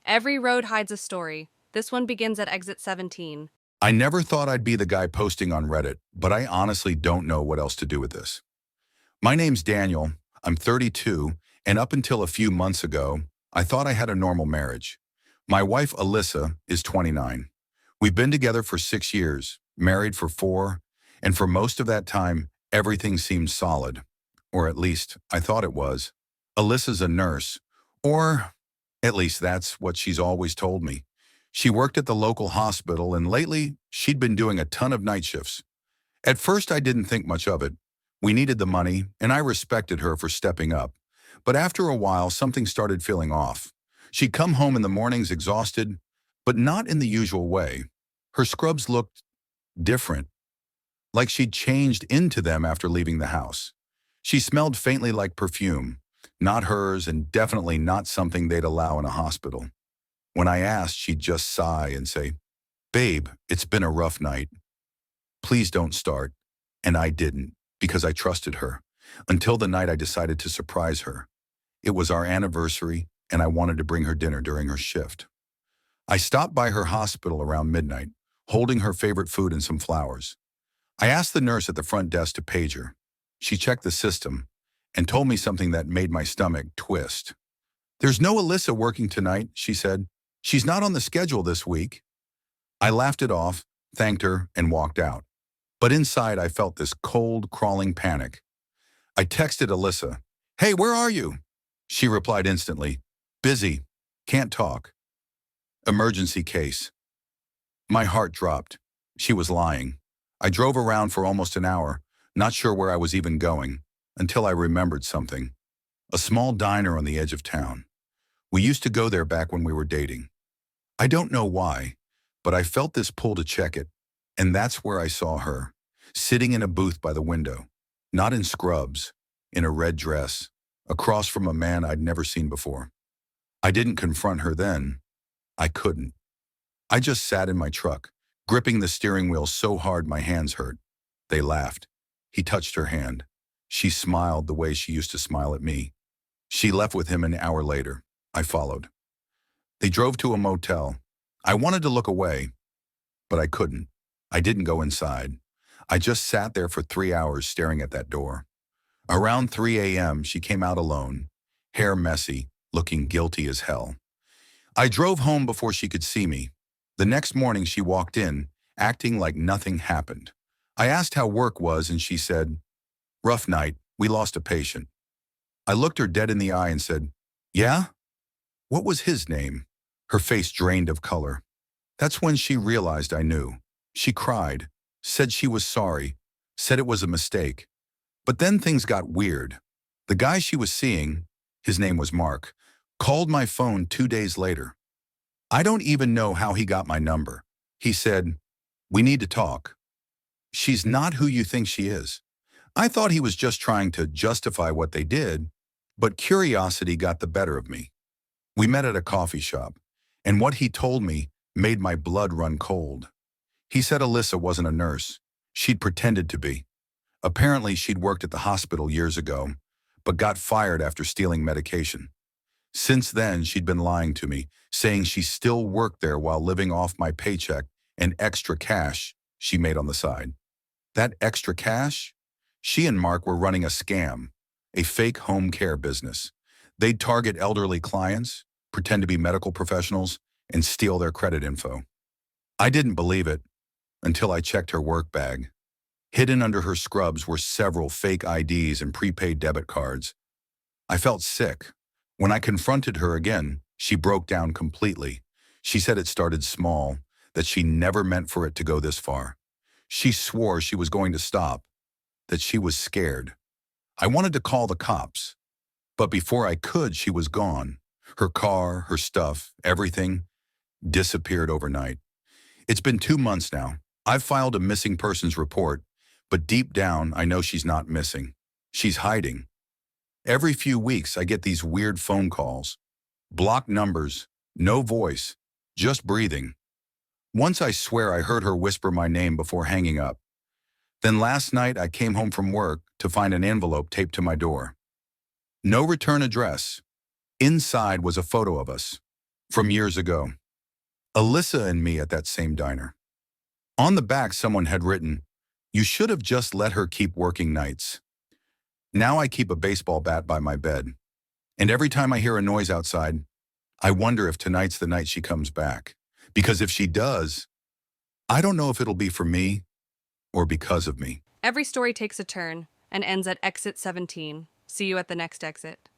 Every road hides a story. This one begins at exit 17. I never thought I'd be the guy posting on Reddit, but I honestly don't know what else to do with this. My name's Daniel, I'm 32, and up until a few months ago, I thought I had a normal marriage. My wife, Alyssa, is 29. We've been together for 6 years, married for 4, and for most of that time, everything seemed solid. Or at least, I thought it was. Alyssa's a nurse, or at least that's what she's always told me. She worked at the local hospital, and lately, she'd been doing a ton of night shifts. At first, I didn't think much of it. We needed the money, and I respected her for stepping up. But after a while, something started feeling off. She'd come home in the mornings exhausted, but not in the usual way. Her scrubs looked different, like she'd changed into them after leaving the house. She smelled faintly like perfume, not hers and definitely not something they'd allow in a hospital. When I asked, she'd just sigh and say, "Babe, it's been a rough night. Please don't start." And I didn't, because I trusted her, until the night I decided to surprise her. It was our anniversary, and I wanted to bring her dinner during her shift. I stopped by her hospital around midnight, holding her favorite food and some flowers. I asked the nurse at the front desk to page her. She checked the system and told me something that made my stomach twist. "There's no Alyssa working tonight," she said. "She's not on the schedule this week." I laughed it off, thanked her, and walked out. But inside, I felt this cold, crawling panic. I texted Alyssa, "Hey, where are you?" She replied instantly, "Busy. Can't talk. Emergency case." My heart dropped. She was lying. I drove around for almost an hour, not sure where I was even going, until I remembered something. A small diner on the edge of town. We used to go there back when we were dating. I don't know why, but I felt this pull to check it, and that's where I saw her, sitting in a booth by the window, not in scrubs, in a red dress, across from a man I'd never seen before. I didn't confront her then. I couldn't. I just sat in my truck, gripping the steering wheel so hard my hands hurt. They laughed. He touched her hand. She smiled the way she used to smile at me. She left with him an hour later. I followed. They drove to a motel. I wanted to look away, but I couldn't. I didn't go inside. I just sat there for 3 hours staring at that door. Around 3 a.m., she came out alone, hair messy, looking guilty as hell. I drove home before she could see me. The next morning, she walked in, acting like nothing happened. I asked how work was, and she said, "Rough night. We lost a patient." I looked her dead in the eye and said, "Yeah? What was his name?" Her face drained of color. That's when she realized I knew. She cried, said she was sorry, said it was a mistake. But then things got weird. The guy she was seeing, his name was Mark, called my phone 2 days later. I don't even know how he got my number. He said, "We need to talk." She's not who you think she is. I thought he was just trying to justify what they did, but curiosity got the better of me. We met at a coffee shop, and what he told me made my blood run cold. He said Alyssa wasn't a nurse. She'd pretended to be. Apparently, she'd worked at the hospital years ago, but got fired after stealing medication. Since then, she'd been lying to me, saying she still worked there while living off my paycheck and extra cash she made on the side. That extra cash? She and Mark were running a scam, a fake home care business. They'd target elderly clients, pretend to be medical professionals, and steal their credit info. I didn't believe it until I checked her work bag. Hidden under her scrubs were several fake IDs and prepaid debit cards. I felt sick. When I confronted her again, she broke down completely. She said it started small, that she never meant for it to go this far. She swore she was going to stop, that she was scared. I wanted to call the cops, but before I could, she was gone. Her car, her stuff, everything disappeared overnight. It's been 2 months now. I've filed a missing persons report, but deep down, I know she's not missing. She's hiding. Every few weeks, I get these weird phone calls. Blocked numbers, no voice, just breathing. Once I swear I heard her whisper my name before hanging up. Then last night, I came home from work to find an envelope taped to my door. No return address. Inside was a photo of us. from years ago. Alyssa and me at that same diner. On the back, someone had written, "You should have just let her keep working nights." Now I keep a baseball bat by my bed. And every time I hear a noise outside, I wonder if tonight's the night she comes back. Because if she does, I don't know if it'll be for me or because of me. Every story takes a turn and ends at exit 17. See you at the next exit.